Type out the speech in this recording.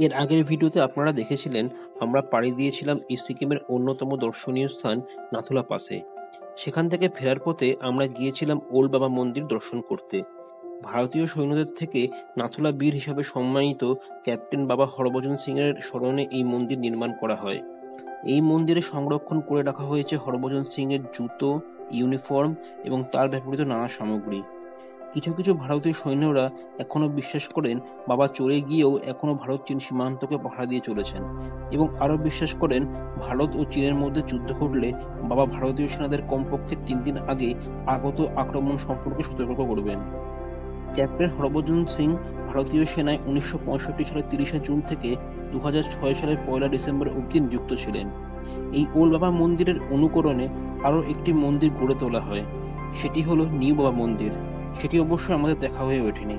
এর আগের ভিডিওতে আপনারা দেখেছিলেন আমরা পাড়ি দিয়েছিলাম সিকিমের অন্যতম দর্শনীয় স্থান নাথুলা পাসে। সেখান থেকে ফেরার পথে আমরা গিয়েছিলাম ওল্ড বাবা মন্দির দর্শন করতে। ভারতীয় সৈন্যদের থেকে নাথুলা বীর হিসাবে সম্মানিত ক্যাপ্টেন বাবা হরভজন সিং এর স্মরণে এই মন্দির নির্মাণ করা হয়। এই মন্দিরে সংরক্ষণ করে রাখা হয়েছে হরভজন সিং এর জুতো, ইউনিফর্ম এবং তার ব্যবহৃত নানা সামগ্রী। কিছু কিছু ভারতীয় সৈন্যরা এখনো বিশ্বাস করেন বাবা চলে গিয়েও এখনো ভারত চীন সীমান্তকে পাহারা দিয়ে চলেছেন, এবং আরো বিশ্বাস করেন ভারত ও চীনের মধ্যে যুদ্ধ ঘটলে বাবা ভারতীয় সেনাদের কমপক্ষে 3 দিন আগে আগত আক্রমণ সম্পর্কে সতর্ক করবেন। ক্যাপ্টেন হরভজন সিং ভারতীয় সেনায় 1965 সালের 30 জুন থেকে 2006 সালের 1 ডিসেম্বর অবধি নিযুক্ত ছিলেন। এই ওল্ড বাবা মন্দিরের অনুকরণে আরো একটি মন্দির গড়ে তোলা হয়, সেটি হলো নিউ বাবা মন্দির। সেটি অবশ্য আমাদের দেখা হয়ে ওঠেনি।